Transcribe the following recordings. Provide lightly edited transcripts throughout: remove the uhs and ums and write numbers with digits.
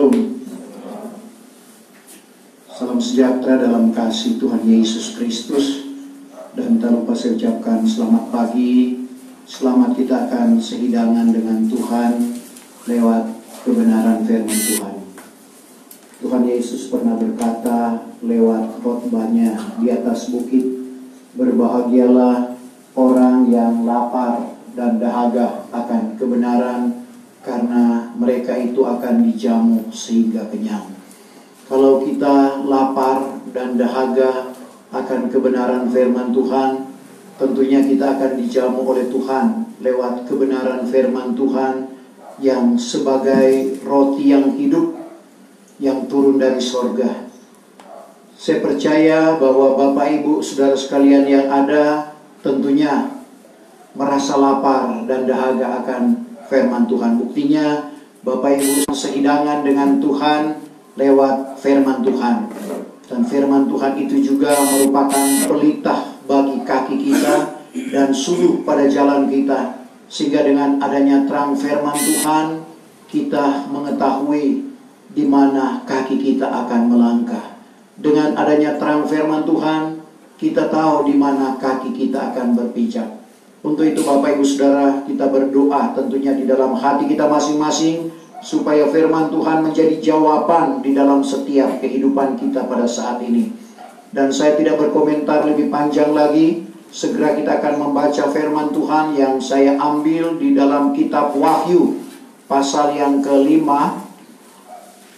Shalom. Salam sejahtera dalam kasih Tuhan Yesus Kristus. Dan tak lupa saya ucapkan selamat pagi. Selamat kita akan sehidangan dengan Tuhan lewat kebenaran firman Tuhan. Tuhan Yesus pernah berkata lewat khotbahnya di atas bukit, berbahagialah orang yang lapar dan dahaga akan kebenaran, karena mereka itu akan dijamu sehingga kenyang. Kalau kita lapar dan dahaga akan kebenaran firman Tuhan, tentunya kita akan dijamu oleh Tuhan lewat kebenaran firman Tuhan yang sebagai roti yang hidup yang turun dari sorga. Saya percaya bahwa Bapak Ibu Saudara sekalian yang ada tentunya merasa lapar dan dahaga akan firman Tuhan. Buktinya Bapak Ibu sehidangan dengan Tuhan lewat firman Tuhan. Dan firman Tuhan itu juga merupakan pelita bagi kaki kita dan suluh pada jalan kita. Sehingga dengan adanya terang firman Tuhan, kita mengetahui di mana kaki kita akan melangkah. Dengan adanya terang firman Tuhan, kita tahu di mana kaki kita akan berpijak. Untuk itu Bapak Ibu Saudara, kita berdoa tentunya di dalam hati kita masing-masing, supaya firman Tuhan menjadi jawaban di dalam setiap kehidupan kita pada saat ini. Dan saya tidak berkomentar lebih panjang lagi. Segera kita akan membaca firman Tuhan yang saya ambil di dalam kitab Wahyu, pasal yang ke-5,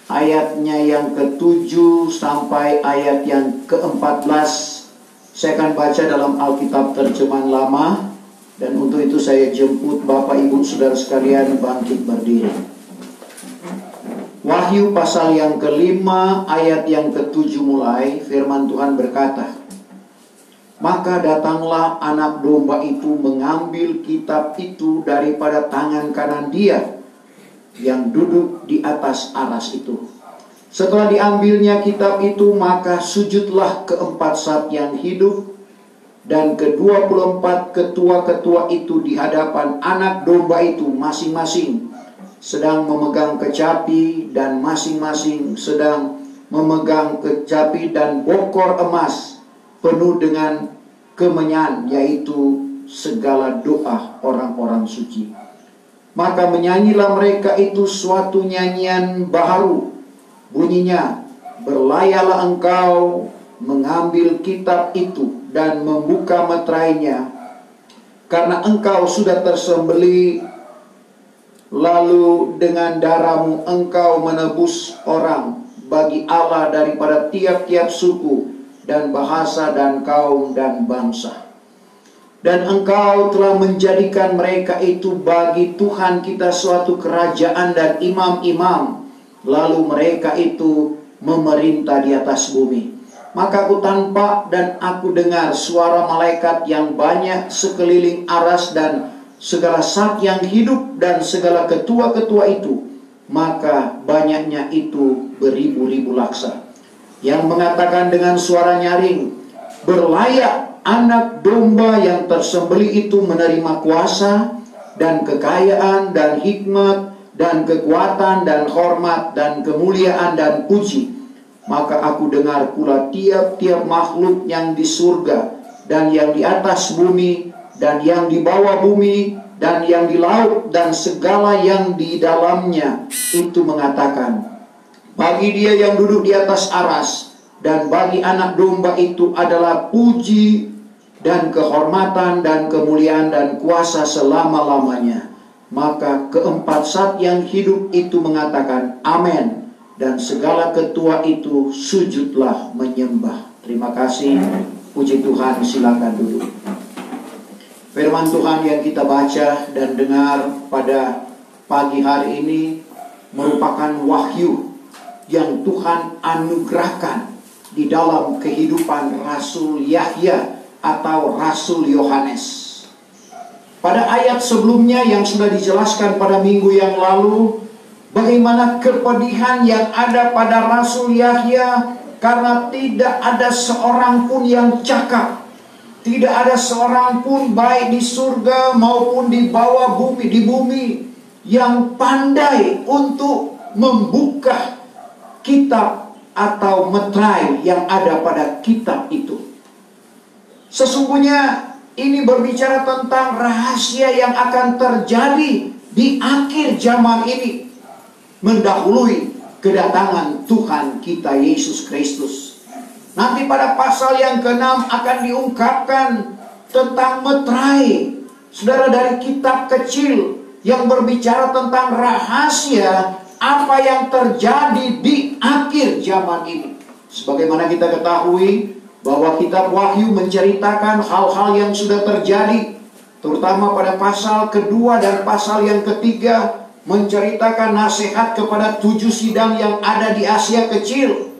ayatnya yang ke-7 sampai ayat yang ke-14. Saya akan baca dalam Alkitab terjemahan lama. Dan untuk itu saya jemput Bapak Ibu Saudara sekalian bangkit berdiri. Wahyu pasal yang ke-5 ayat yang ke-7 mulai, firman Tuhan berkata, maka datanglah anak domba itu mengambil kitab itu daripada tangan kanan dia yang duduk di atas aras itu. Setelah diambilnya kitab itu, maka sujudlah keempat sat yang hidup dan ke-24 ketua-ketua itu di hadapan anak domba itu masing-masing sedang memegang kecapi, dan masing-masing sedang memegang kecapi dan bokor emas penuh dengan kemenyan, yaitu segala doa orang-orang suci. Maka menyanyilah mereka itu suatu nyanyian baharu. Bunyinya, berlayalah engkau mengambil kitab itu dan membuka meterainya, karena engkau sudah tersembelih, lalu dengan darahmu engkau menebus orang bagi Allah daripada tiap-tiap suku dan bahasa dan kaum dan bangsa. Dan engkau telah menjadikan mereka itu bagi Tuhan kita suatu kerajaan dan imam-imam, lalu mereka itu memerintah di atas bumi. Maka aku tampak dan aku dengar suara malaikat yang banyak sekeliling aras dan segala sat yang hidup dan segala ketua-ketua itu, maka banyaknya itu beribu-ribu laksa, yang mengatakan dengan suara nyaring, berlayak anak domba yang tersembelih itu menerima kuasa dan kekayaan dan hikmat dan kekuatan dan hormat dan kemuliaan dan puji. Maka aku dengar pula tiap-tiap makhluk yang di surga dan yang di atas bumi dan yang di bawah bumi dan yang di laut dan segala yang di dalamnya itu mengatakan, bagi dia yang duduk di atas aras dan bagi anak domba itu adalah puji dan kehormatan dan kemuliaan dan kuasa selama-lamanya. Maka keempat sat yang hidup itu mengatakan amin, dan segala ketua itu sujudlah menyembah. Terima kasih. Puji Tuhan, silakan duduk. Firman Tuhan yang kita baca dan dengar pada pagi hari ini merupakan wahyu yang Tuhan anugerahkan di dalam kehidupan Rasul Yahya atau Rasul Yohanes. Pada ayat sebelumnya yang sudah dijelaskan pada minggu yang lalu, bagaimana kepedihan yang ada pada Rasul Yahya karena tidak ada seorang pun yang cakap. Tidak ada seorang pun baik di surga maupun di bawah bumi, di bumi, yang pandai untuk membuka kitab atau meterai yang ada pada kitab itu. Sesungguhnya ini berbicara tentang rahasia yang akan terjadi di akhir zaman ini, mendahului kedatangan Tuhan kita Yesus Kristus. Nanti pada pasal yang ke-6 akan diungkapkan tentang meterai, saudara, dari kitab kecil yang berbicara tentang rahasia apa yang terjadi di akhir zaman ini. Sebagaimana kita ketahui bahwa kitab Wahyu menceritakan hal-hal yang sudah terjadi, terutama pada pasal kedua dan pasal yang ketiga, menceritakan nasihat kepada 7 sidang yang ada di Asia Kecil,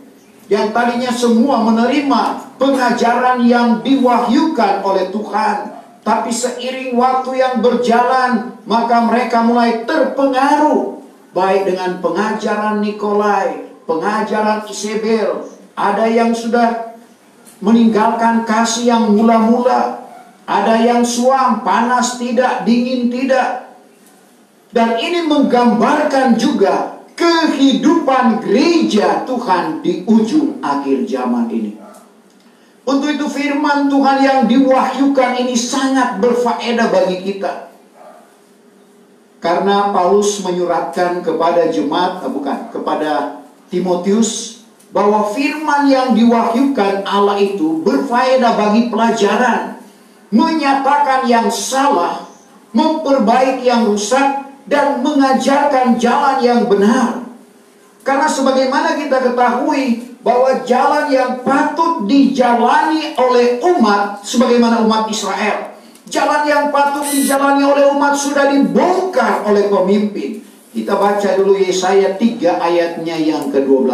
yang tadinya semua menerima pengajaran yang diwahyukan oleh Tuhan. Tapi seiring waktu yang berjalan, maka mereka mulai terpengaruh, baik dengan pengajaran Nikolai, pengajaran Isabel. Ada yang sudah meninggalkan kasih yang mula-mula, ada yang suam, panas tidak, dingin tidak. Dan ini menggambarkan juga kehidupan gereja Tuhan di ujung akhir zaman ini. Untuk itu firman Tuhan yang diwahyukan ini sangat berfaedah bagi kita. Karena Paulus menyuratkan kepada kepada Timotius, bahwa firman yang diwahyukan Allah itu berfaedah bagi pelajaran, menyatakan yang salah, memperbaiki yang rusak, dan mengajarkan jalan yang benar. Karena sebagaimana kita ketahui bahwa jalan yang patut dijalani oleh umat, sebagaimana umat Israel, jalan yang patut dijalani oleh umat sudah dibongkar oleh pemimpin. Kita baca dulu Yesaya 3 ayatnya yang ke-12.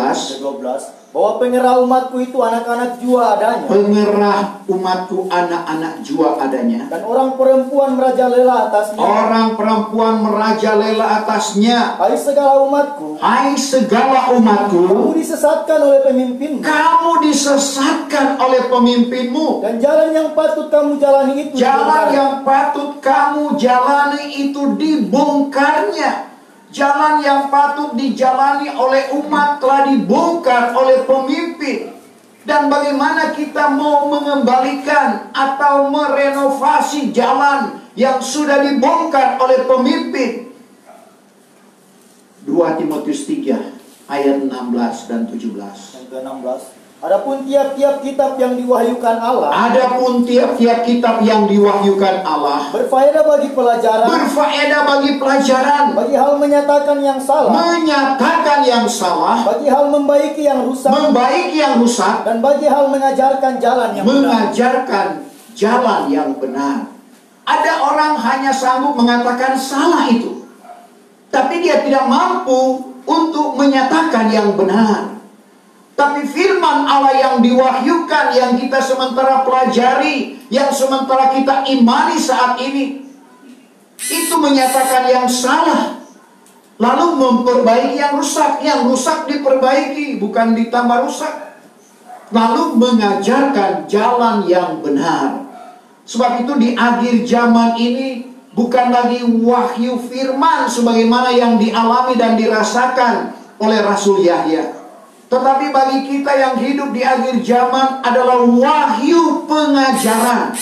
Bahwa pengerah umatku itu anak-anak jua adanya. Pengerah umatku anak-anak jua adanya. Dan orang perempuan merajalela atasnya. Orang perempuan merajalela atasnya. Hai segala umatku. Hai segala umatku. Kamu disesatkan oleh pemimpinmu. Kamu disesatkan oleh pemimpinmu. Dan jalan yang patut kamu jalani itu. Jalan yang patut kamu jalani itu dibongkarnya. Jalan yang patut dijalani oleh umat telah dibongkar oleh pemimpin. Dan bagaimana kita mau mengembalikan atau merenovasi jalan yang sudah dibongkar oleh pemimpin? 2 Timotius 3 ayat 16 dan 17. Yang ke-16. Adapun tiap-tiap kitab yang diwahyukan Allah. Adapun tiap-tiap kitab yang diwahyukan Allah. Berfaedah bagi pelajaran. Berfaedah bagi pelajaran. Bagi hal menyatakan yang salah. Menyatakan yang salah. Bagi hal membaiki yang rusak. Membaiki yang rusak. Dan bagi hal mengajarkan jalan yang benar. Mengajarkan jalan yang benar. Ada orang hanya sanggup mengatakan salah itu, tapi dia tidak mampu untuk menyatakan yang benar. Tapi firman Allah yang diwahyukan, yang kita sementara pelajari, yang sementara kita imani saat ini, itu menyatakan yang salah, lalu memperbaiki yang rusak. Yang rusak diperbaiki, bukan ditambah rusak. Lalu mengajarkan jalan yang benar. Sebab itu di akhir zaman ini bukan lagi wahyu firman sebagaimana yang dialami dan dirasakan oleh Rasul Yahya. Tetapi bagi kita yang hidup di akhir zaman adalah wahyu pengajaran.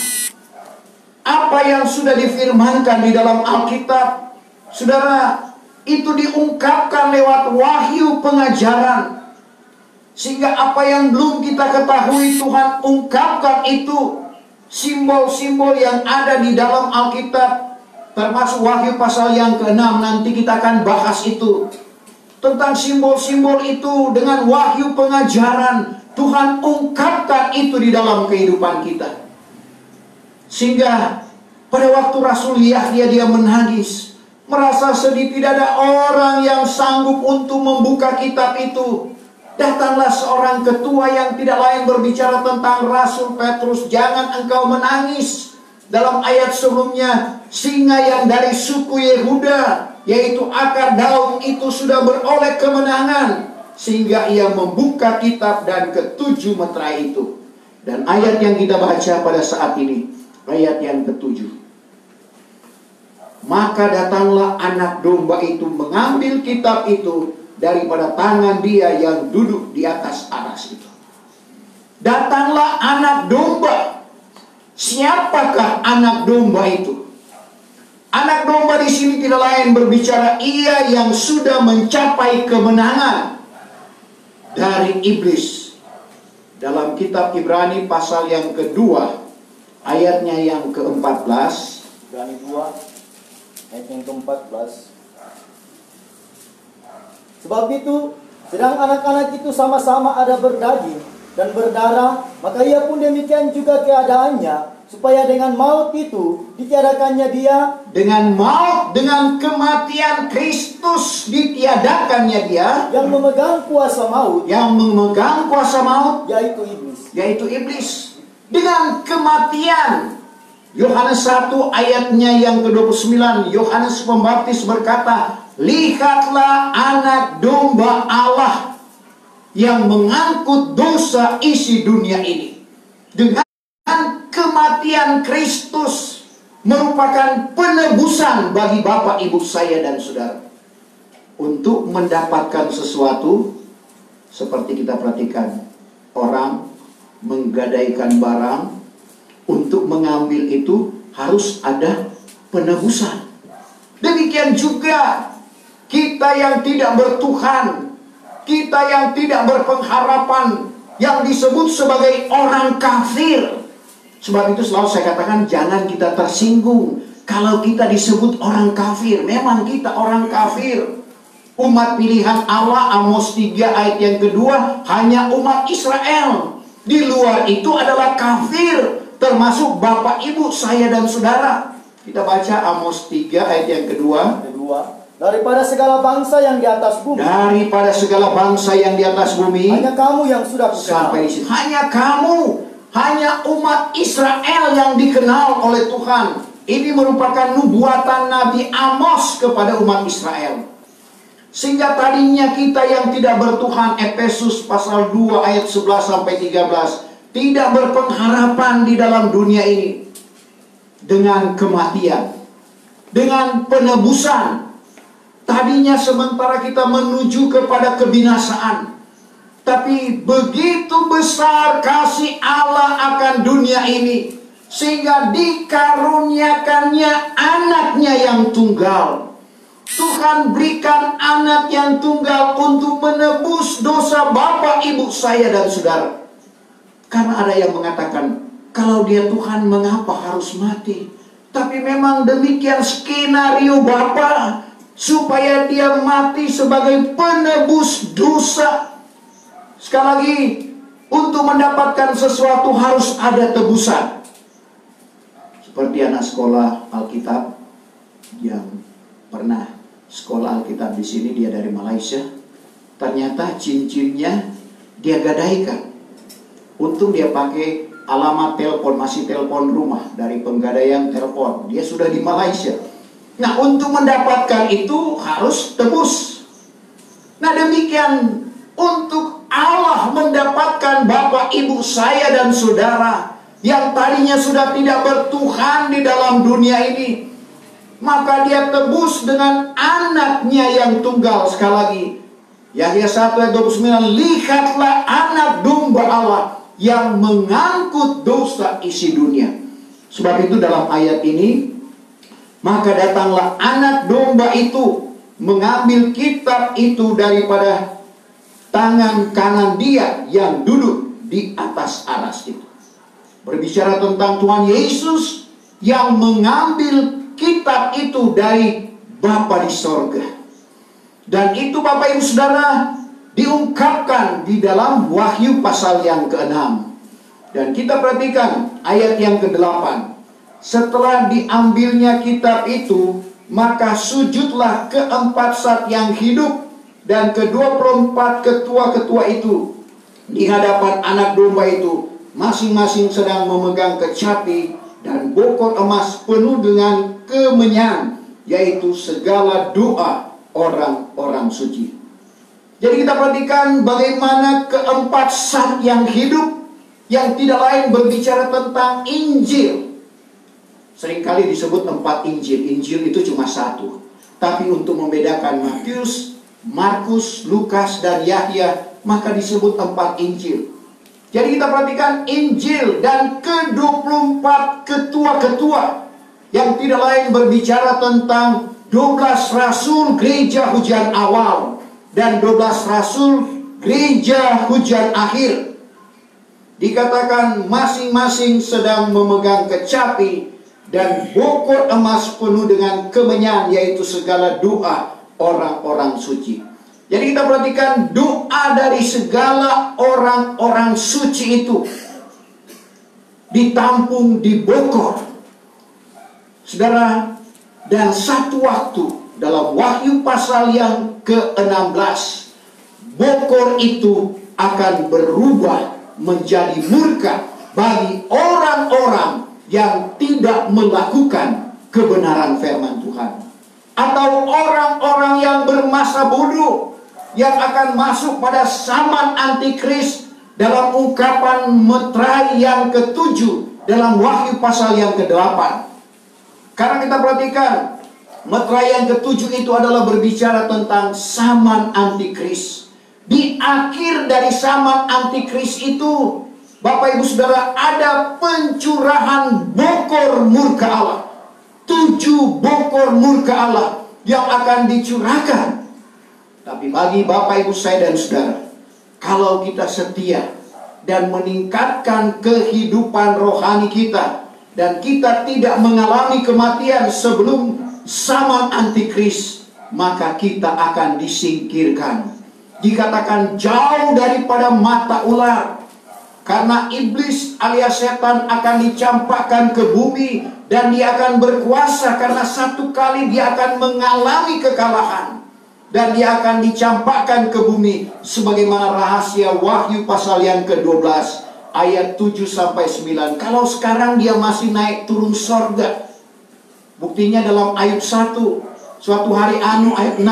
Apa yang sudah difirmankan di dalam Alkitab, saudara, itu diungkapkan lewat wahyu pengajaran. Sehingga apa yang belum kita ketahui, Tuhan ungkapkan itu. Simbol-simbol yang ada di dalam Alkitab, termasuk Wahyu pasal yang ke-6, nanti kita akan bahas itu. Tentang simbol-simbol itu dengan wahyu pengajaran, Tuhan ungkapkan itu di dalam kehidupan kita. Sehingga pada waktu Rasul Yahya dia menangis, merasa sedih, tidak ada orang yang sanggup untuk membuka kitab itu. Datanglah seorang ketua yang tidak lain berbicara tentang Rasul Petrus, jangan engkau menangis. Dalam ayat sebelumnya, singa yang dari suku Yehuda, yaitu akar daun itu sudah beroleh kemenangan, sehingga ia membuka kitab dan ke-7 meterai itu. Dan ayat yang kita baca pada saat ini, ayat yang ke-7. Maka datanglah anak domba itu mengambil kitab itu daripada tangan Dia yang duduk di atas aras itu. Datanglah anak domba. Siapakah anak domba itu? Anak domba di sini tidak lain berbicara Ia yang sudah mencapai kemenangan dari iblis. Dalam kitab Ibrani pasal yang kedua, ayatnya yang ke-14. Ibrani 2 ayat yang ke-14. Sebab itu, sedang anak-anak itu sama-sama ada berdaging dan berdarah, maka ia pun demikian juga keadaannya, supaya dengan maut itu ditiadakannya Dia. Dengan maut, dengan kematian Kristus ditiadakannya Dia. Yang memegang kuasa maut. Yang memegang kuasa maut, Yaitu iblis. yaitu iblis. Dengan kematian. Yohanes 1 ayatnya yang ke-29. Yohanes Pembaptis berkata, lihatlah anak domba Allah yang mengangkut dosa isi dunia ini. Dengan kematian Kristus merupakan penebusan bagi Bapak, Ibu, saya dan saudara. Untuk mendapatkan sesuatu, seperti kita perhatikan, orang menggadaikan barang, untuk mengambil itu harus ada penebusan. Demikian juga kita yang tidak bertuhan, kita yang tidak berpengharapan, yang disebut sebagai orang kafir. Sebab itu selalu saya katakan, jangan kita tersinggung kalau kita disebut orang kafir. Memang kita orang kafir. Umat pilihan Allah, Amos 3 ayat yang kedua, hanya umat Israel. Di luar itu adalah kafir, termasuk Bapak, Ibu, saya dan saudara. Kita baca Amos 3 ayat yang kedua. Daripada segala bangsa yang di atas bumi. Daripada segala bangsa yang di atas bumi. Hanya kamu yang sudah kukenal. Sampai di sini. Hanya kamu. Hanya umat Israel yang dikenal oleh Tuhan. Ini merupakan nubuatan Nabi Amos kepada umat Israel. Sehingga tadinya kita yang tidak bertuhan, Efesus pasal 2 ayat 11 sampai 13, tidak berpengharapan di dalam dunia ini. Dengan kematian, dengan penebusan. Tadinya sementara kita menuju kepada kebinasaan, tapi begitu besar kasih Allah akan dunia ini, sehingga dikaruniakannya anaknya yang tunggal. Tuhan berikan anak yang tunggal untuk menebus dosa Bapak, Ibu, saya dan saudara. Karena ada yang mengatakan, kalau Dia Tuhan mengapa harus mati? Tapi memang demikian skenario Bapa, supaya Dia mati sebagai penebus dosa. Sekali lagi, untuk mendapatkan sesuatu harus ada tebusan. Seperti anak sekolah Alkitab yang pernah sekolah Alkitab di sini, dia dari Malaysia. Ternyata cincinnya dia gadaikan. Untung dia pakai alamat telepon, masih telepon rumah dari penggadaian telepon. Dia sudah di Malaysia. Nah, untuk mendapatkan itu harus tebus. Nah, demikian untuk Allah mendapatkan Bapak, Ibu, saya dan saudara yang tadinya sudah tidak bertuhan di dalam dunia ini, maka Dia tebus dengan anaknya yang tunggal. Sekali lagi, Yahya 1 ayat 29, lihatlah anak domba Allah yang mengangkut dosa isi dunia. Sebab itu dalam ayat ini, maka datanglah anak domba itu mengambil kitab itu daripada tangan kanan Dia yang duduk di atas aras itu. Berbicara tentang Tuhan Yesus yang mengambil kitab itu dari Bapa di sorga. Dan itu Bapak, Ibu, saudara, diungkapkan di dalam Wahyu pasal yang ke-6. Dan kita perhatikan ayat yang ke-8. Setelah diambilnya kitab itu, maka sujudlah keempat zat yang hidup dan ke-24 ketua-ketua itu di hadapan anak domba itu, masing-masing sedang memegang kecapi dan bokor emas penuh dengan kemenyan, yaitu segala doa orang-orang suci. Jadi kita perhatikan bagaimana keempat zat yang hidup, yang tidak lain berbicara tentang Injil. Seringkali disebut 4 Injil. Injil itu cuma satu. Tapi untuk membedakan Matius, Markus, Lukas, dan Yahya, maka disebut 4 Injil. Jadi kita perhatikan Injil dan ke-24 ketua-ketua yang tidak lain berbicara tentang 12 rasul gereja hujan awal dan 12 rasul gereja hujan akhir. Dikatakan masing-masing sedang memegang kecapi dan bokor emas penuh dengan kemenyan, yaitu segala doa orang-orang suci. Jadi kita perhatikan doa dari segala orang-orang suci itu ditampung di bokor. Saudara, dan satu waktu dalam Wahyu pasal yang ke-16, bokor itu akan berubah menjadi murka bagi orang-orang yang tidak melakukan kebenaran firman Tuhan, atau orang-orang yang bermasa bodoh yang akan masuk pada zaman antikris dalam ungkapan meterai yang ke-7 dalam Wahyu pasal yang ke-8. Karena kita perhatikan meterai yang ke-7 itu adalah berbicara tentang zaman antikris. Di akhir dari zaman antikris itu, Bapak Ibu Saudara, ada pencurahan bokor murka Allah. 7 bokor murka Allah yang akan dicurahkan. Tapi bagi Bapak Ibu saya dan saudara, kalau kita setia dan meningkatkan kehidupan rohani kita, dan kita tidak mengalami kematian sebelum zaman antikris, maka kita akan disingkirkan. Dikatakan jauh daripada mata ular. Karena iblis alias setan akan dicampakkan ke bumi, dan dia akan berkuasa karena satu kali dia akan mengalami kekalahan, dan dia akan dicampakkan ke bumi sebagaimana rahasia Wahyu pasal yang ke-12 ayat 7-9. Kalau sekarang dia masih naik turun sorga, buktinya dalam Ayub 1, suatu hari ayat 6,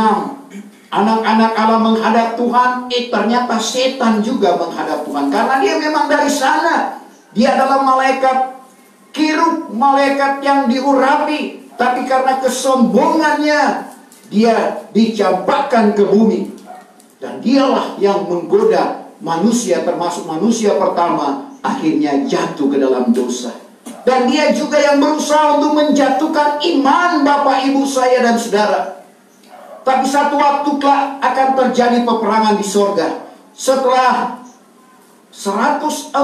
anak-anak Allah menghadap Tuhan, ternyata setan juga menghadap Tuhan. Karena dia memang dari sana. Dia adalah malaikat kirub, malaikat yang diurapi. Tapi karena kesombongannya, dia dicampakkan ke bumi. Dan dialah yang menggoda manusia, termasuk manusia pertama, akhirnya jatuh ke dalam dosa. Dan dia juga yang berusaha untuk menjatuhkan iman Bapak Ibu saya dan saudara. Tapi satu waktu kelak akan terjadi peperangan di sorga. Setelah 144.000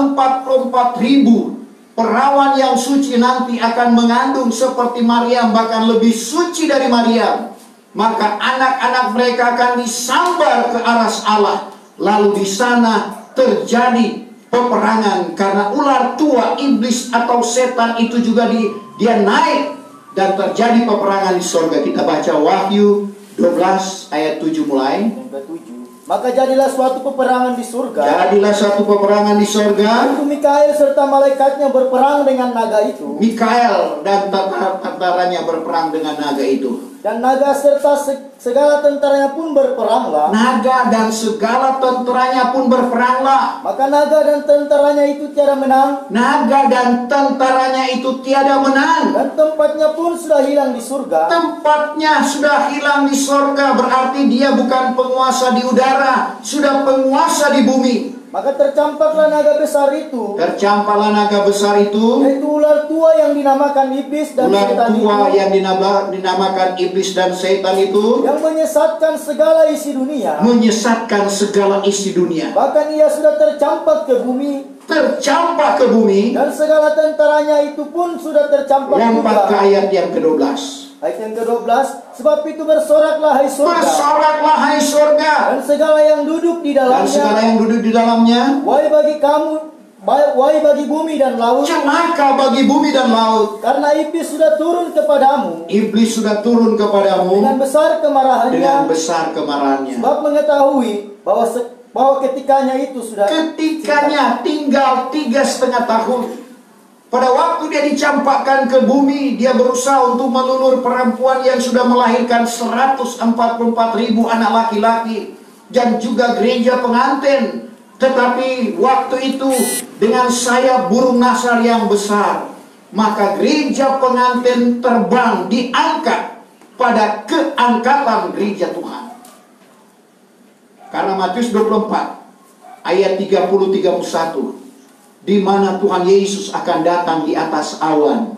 perawan yang suci nanti akan mengandung seperti Maryam, bahkan lebih suci dari Maryam, maka anak-anak mereka akan disambar ke aras Allah. Lalu di sana terjadi peperangan, karena ular tua iblis atau setan itu juga dia naik, dan terjadi peperangan di sorga. Kita baca Wahyu 12 ayat 7 mulai. Maka jadilah suatu peperangan di surga. Jadilah suatu peperangan di surga. Untuk Mikael serta malaikatnya berperang dengan naga itu. Mikael dan tentaranya berperang dengan naga itu. Dan naga serta segala tentaranya pun berperanglah. Naga dan segala tentaranya pun berperanglah. Maka naga dan tentaranya itu tiada menang. Naga dan tentaranya itu tiada menang. Dan tempatnya pun sudah hilang di surga. Tempatnya sudah hilang di surga, berarti dia bukan penguasa di udara, sudah penguasa di bumi. Maka tercampaklah naga besar itu. Tercampaklah naga besar itu, yaitu ular tua yang dinamakan iblis dan ular setan tua itu, yang dinamakan iblis dan setan itu, yang menyesatkan segala isi dunia. Menyesatkan segala isi dunia. Bahkan ia sudah tercampak ke bumi. Tercampak ke bumi. Dan segala tentaranya itu pun sudah tercampak juga. Lompat ke ayat yang ke-12. Ayat yang ke-12, sebab itu bersoraklah hai surga. Bersoraklah hai surga. Dan segala yang duduk di dalamnya. Dan segala yang duduk di dalamnya. Wahai bagi kamu, wahai bagi bumi dan laut. Celaka bagi bumi dan laut. Karena iblis sudah turun kepadamu. Iblis sudah turun kepadamu. Dengan besar kemarahannya. Dengan besar kemarahannya. Sebab mengetahui bahwa ketikanya itu sudah. Ketikanya tinggal 3,5 tahun. Pada waktu dia dicampakkan ke bumi, dia berusaha untuk melulur perempuan yang sudah melahirkan 144.000 anak laki-laki, dan juga gereja pengantin. Tetapi waktu itu dengan sayap burung nasar yang besar, maka gereja pengantin terbang, diangkat pada keangkatan gereja Tuhan. Karena Matius 24 ayat 30-31, di mana Tuhan Yesus akan datang di atas awan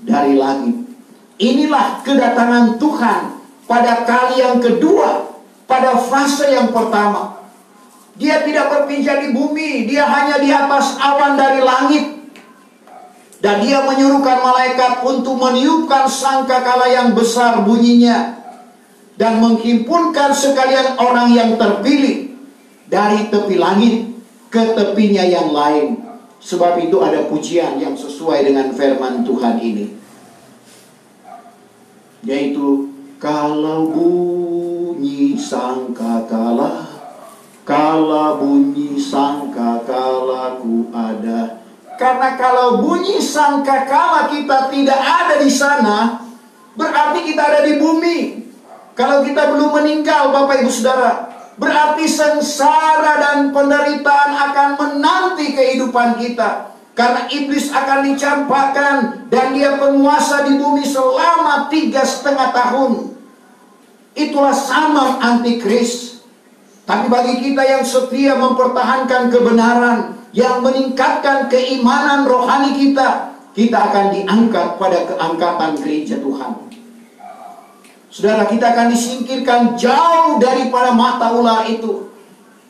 dari langit. Inilah kedatangan Tuhan pada kali yang kedua, pada fase yang pertama. Dia tidak berpijak di bumi, dia hanya di atas awan dari langit. Dan dia menyuruhkan malaikat untuk meniupkan sangkakala yang besar bunyinya, dan menghimpunkan sekalian orang yang terpilih dari tepi langit ke tepinya yang lain. Sebab itu ada pujian yang sesuai dengan firman Tuhan ini, yaitu kalau bunyi sangkakala, kala bunyi sangkakalaku ada. Karena kalau bunyi sangkakala kita tidak ada di sana, berarti kita ada di bumi. Kalau kita belum meninggal, Bapak Ibu Saudara, berarti sengsara dan penderitaan akan menanti kehidupan kita. Karena iblis akan dicampakkan dan dia penguasa di bumi selama 3,5 tahun. Itulah zaman antikris. Tapi bagi kita yang setia mempertahankan kebenaran, yang meningkatkan keimanan rohani kita, kita akan diangkat pada keangkatan gereja Tuhan. Saudara, kita akan disingkirkan jauh daripada mata ular itu,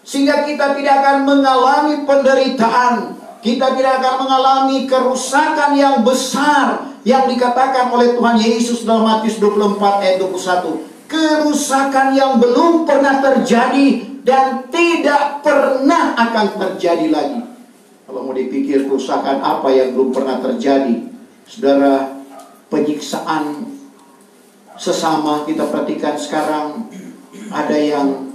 sehingga kita tidak akan mengalami penderitaan, kita tidak akan mengalami kerusakan yang besar yang dikatakan oleh Tuhan Yesus dalam Matius 24 ayat 21. Kerusakan yang belum pernah terjadi dan tidak pernah akan terjadi lagi. Kalau mau dipikir kerusakan apa yang belum pernah terjadi, saudara, penyiksaan sesama. Kita perhatikan sekarang ada yang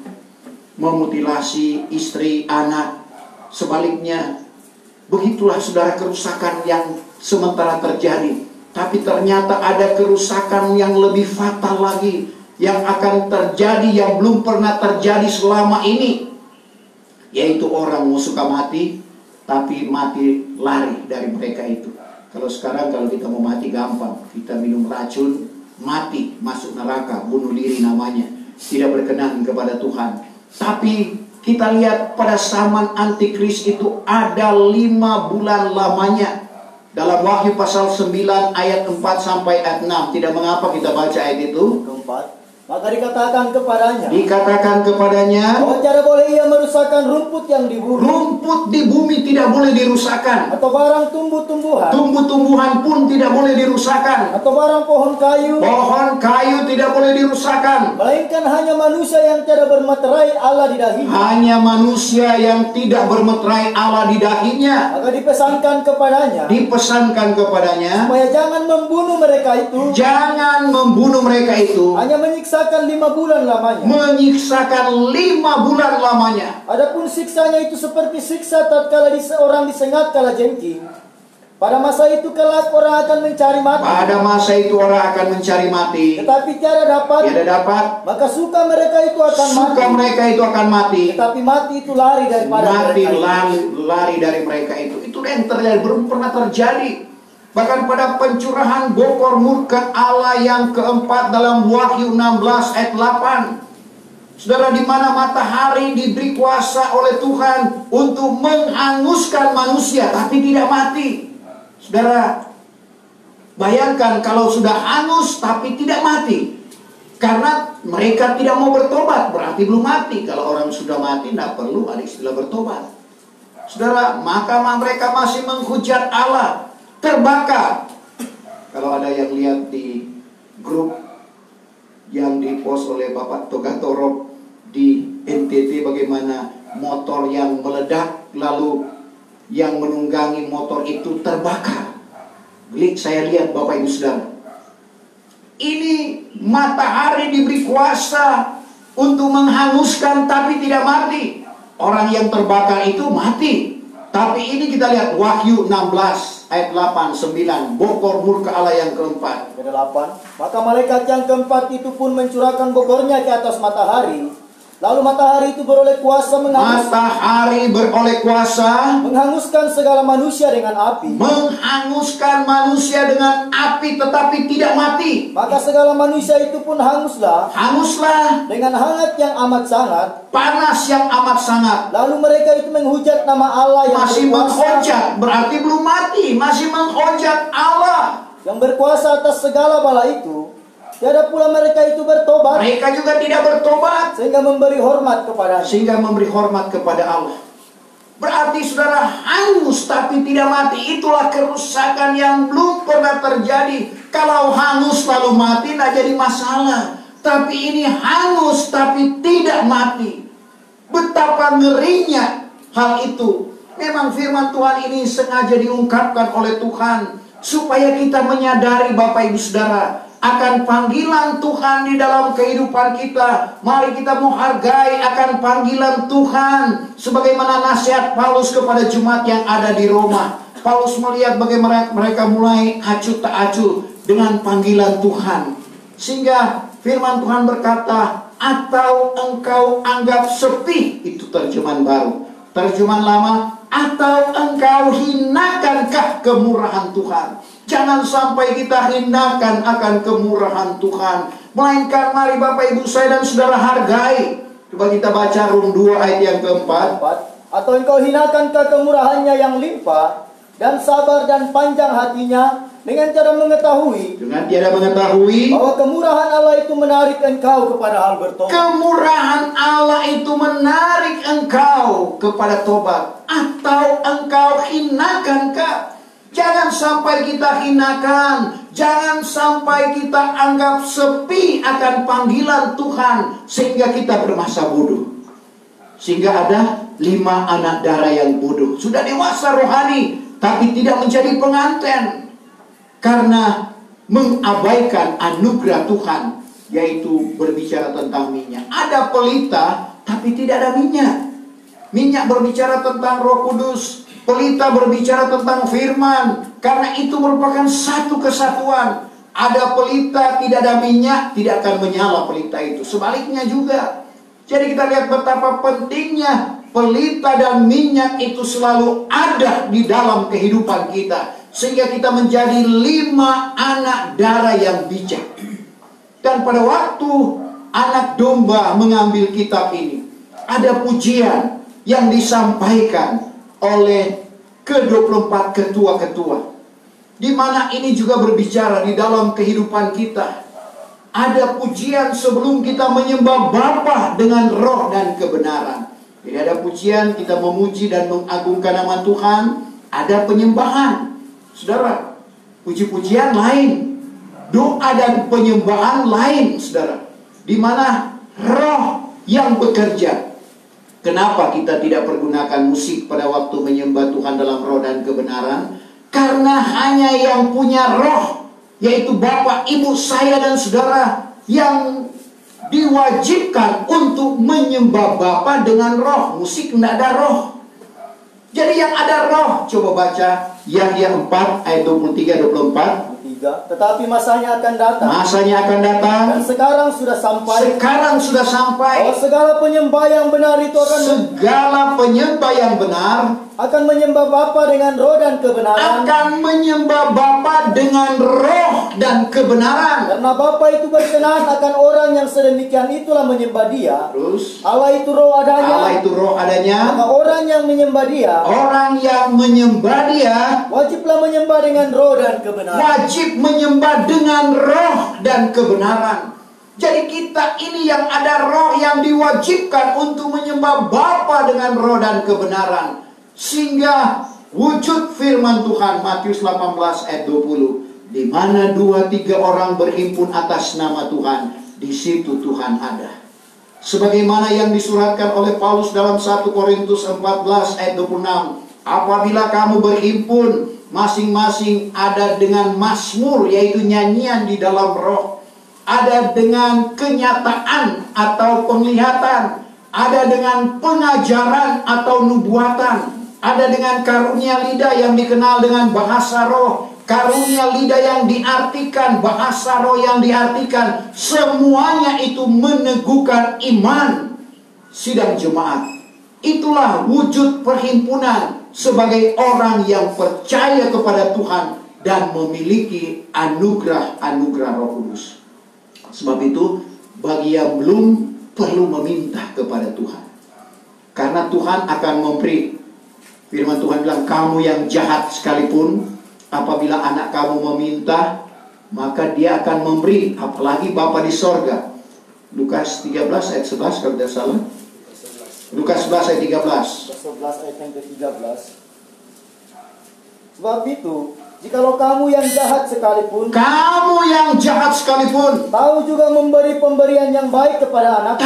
memutilasi istri, anak. Sebaliknya, begitulah saudara kerusakan yang sementara terjadi. Tapi ternyata ada kerusakan yang lebih fatal lagi yang akan terjadi, yang belum pernah terjadi selama ini, yaitu orang mau suka mati, tapi mati lari dari mereka itu. Kalau sekarang kalau kita mau mati gampang, kita minum racun, mati, masuk neraka, bunuh diri namanya, tidak berkenan kepada Tuhan. Tapi kita lihat pada zaman antikris itu ada 5 bulan lamanya. Dalam Wahyu pasal 9 ayat 4 sampai ayat 6. Tidak mengapa kita baca ayat itu. 4. Maka dikatakan kepadanya, bahwa tidak boleh ia merusakkan rumput yang di bumi. Rumput di bumi tidak boleh dirusakkan. Atau barang tumbuh-tumbuhan. Tumbuh-tumbuhan pun tidak boleh dirusakkan. Atau barang pohon kayu. Pohon kayu tidak boleh dirusakkan. Melainkan hanya manusia yang tidak bermeterai Allah di dahinya. Hanya manusia yang tidak bermeterai Allah di dahinya. Maka dipesankan kepadanya. Supaya jangan membunuh mereka itu. Jangan membunuh mereka itu. Hanya menyiksakan 5 bulan lamanya. Menyiksakan 5 bulan lamanya. Adapun siksanya itu seperti siksa tatkala orang disengat kala jengking. Pada masa itu kelak orang akan mencari mati. Pada masa itu orang akan mencari mati. Tetapi tiada dapat. Maka suka mereka itu akan mati. Tetapi mati itu lari daripada mereka. Lari dari mereka itu. Itu yang terjadi, belum pernah terjadi. Bahkan pada pencurahan bokor murka Allah yang keempat dalam Wahyu 16 ayat 8. Saudara, di mana matahari diberi kuasa oleh Tuhan untuk menghanguskan manusia, tapi tidak mati. Saudara, bayangkan kalau sudah hangus tapi tidak mati. Karena mereka tidak mau bertobat, berarti belum mati. Kalau orang sudah mati, tidak perlu ada istilah bertobat. Saudara, maka mereka masih menghujat Allah, terbakar. Kalau ada yang lihat di grup yang dipost oleh Bapak Togatorop di NTT, bagaimana motor yang meledak, lalu yang menunggangi motor itu terbakar. Saya lihat Bapak Ibu Saudara, ini matahari diberi kuasa untuk menghanguskan tapi tidak mati. Orang yang terbakar itu mati. Tapi ini kita lihat Wahyu 16 ayat 8, 9, bokor murka Allah yang keempat. Ayat 8. Maka malaikat yang keempat itu pun mencurahkan bokornya ke atas matahari, Lalu matahari itu beroleh kuasa Matahari beroleh kuasa menghanguskan segala manusia dengan api. menghanguskan manusia dengan api, tetapi tidak mati. Maka segala manusia itu pun hanguslah Hanguslah, dengan hangat yang amat sangat. panas yang amat sangat. Lalu mereka itu menghujat nama Allah yang Masih berkuasa, menghujat, berarti belum mati. Masih menghujat Allah. yang berkuasa atas segala bala itu. Tiada pula mereka itu bertobat, Mereka juga tidak bertobat, sehingga memberi hormat kepadanya. sehingga memberi hormat kepada Allah. Berarti saudara, hangus tapi tidak mati. Itulah kerusakan yang belum pernah terjadi. Kalau hangus lalu mati, tidak jadi masalah. Tapi ini hangus tapi tidak mati. Betapa ngerinya hal itu. Memang firman Tuhan ini sengaja diungkapkan oleh Tuhan, supaya kita menyadari, Bapak Ibu Saudara, akan panggilan Tuhan di dalam kehidupan kita. Mari kita menghargai akan panggilan Tuhan. Sebagaimana nasihat Paulus kepada jemaat yang ada di Roma. Paulus melihat bagaimana mereka mulai acuh tak acuh dengan panggilan Tuhan. Sehingga firman Tuhan berkata, atau engkau anggap sepi. Itu terjemahan baru. Terjemahan lama, atau engkau hinakankah kemurahan Tuhan. Jangan sampai kita hinakan akan kemurahan Tuhan. Melainkan mari Bapak Ibu saya dan saudara hargai. Coba kita baca Rum 2 ayat yang keempat. Atau engkau hinakankah kemurahannya yang limpah, dan sabar dan panjang hatinya, dengan cara mengetahui bahwa kemurahan Allah itu menarik engkau kepada hal bertobat. Kemurahan Allah itu menarik engkau kepada tobat. Atau engkau hinakankah? Jangan sampai kita hinakan. Jangan sampai kita anggap sepi akan panggilan Tuhan, sehingga kita bermasa bodoh. Sehingga ada 5 anak darah yang bodoh. Sudah dewasa rohani, tapi tidak menjadi pengantin. Karena mengabaikan anugerah Tuhan, yaitu berbicara tentang minyak. Ada pelita, tapi tidak ada minyak. Minyak berbicara tentang Roh Kudus. Pelita berbicara tentang firman. Karena itu merupakan satu kesatuan. Ada pelita, tidak ada minyak, tidak akan menyala pelita itu. Sebaliknya juga. Jadi kita lihat betapa pentingnya pelita dan minyak itu selalu ada di dalam kehidupan kita. Sehingga kita menjadi 5 anak darah yang bijak. Dan pada waktu anak domba mengambil kitab ini, ada pujian yang disampaikan oleh ke-24 ketua-ketua, di mana ini juga berbicara di dalam kehidupan kita. Ada pujian sebelum kita menyembah Bapa dengan roh dan kebenaran. Jadi ada pujian, kita memuji dan mengagungkan nama Tuhan. Ada penyembahan. Saudara, puji-pujian lain, doa dan penyembahan lain, saudara. Di mana roh yang bekerja. Kenapa kita tidak pergunakan musik pada waktu menyembah Tuhan dalam roh dan kebenaran? Karena hanya yang punya roh, yaitu Bapak, Ibu, saya dan saudara, yang diwajibkan untuk menyembah Bapa dengan roh. Musik tidak ada roh. Jadi yang ada roh, coba baca Yahya 4 ayat 23-24. Tetapi masanya akan datang. Masanya akan datang. Dan sekarang sudah sampai. Sekarang sudah sampai. Bahwa segala penyembah yang benar itu segala penyembah yang benar akan menyembah Bapa dengan roh dan kebenaran. Akan menyembah Bapa dengan roh dan kebenaran. Karena Bapa itu berkenan akan orang yang sedemikian itulah menyembah Dia. Terus Allah itu roh adanya. Allah itu roh adanya. Maka orang yang menyembah Dia, orang yang menyembah Dia, wajiblah menyembah dengan roh dan kebenaran. Wajib menyembah dengan roh dan kebenaran. Jadi kita ini yang ada roh yang diwajibkan untuk menyembah Bapa dengan roh dan kebenaran. Sehingga wujud firman Tuhan Matius 18 ayat 20. Di mana 2-3 orang berhimpun atas nama Tuhan, di situ Tuhan ada. Sebagaimana yang disuratkan oleh Paulus dalam 1 Korintus 14 ayat 26. Apabila kamu berhimpun, masing-masing ada dengan mazmur, yaitu nyanyian di dalam roh. Ada dengan kenyataan atau penglihatan. Ada dengan pengajaran atau nubuatan. Ada dengan karunia lidah yang dikenal dengan bahasa roh. Karunia lidah yang diartikan, bahasa roh yang diartikan. Semuanya itu meneguhkan iman. sidang jemaat. Itulah wujud perhimpunan sebagai orang yang percaya kepada Tuhan dan memiliki anugerah-anugerah Roh Kudus. Sebab itu, bagi yang belum, perlu meminta kepada Tuhan. Karena Tuhan akan memberi. Firman Tuhan bilang, kamu yang jahat sekalipun, apabila anak kamu meminta, maka dia akan memberi. Apalagi Bapa di sorga. Lukas 13 ayat 11 kalau tidak salah. Lukas 11 ayat 13. Lukas 11 ayat yang ke-13. Sebab itu, jikalau kamu yang jahat sekalipun, tahu juga memberi pemberian yang baik kepada anak,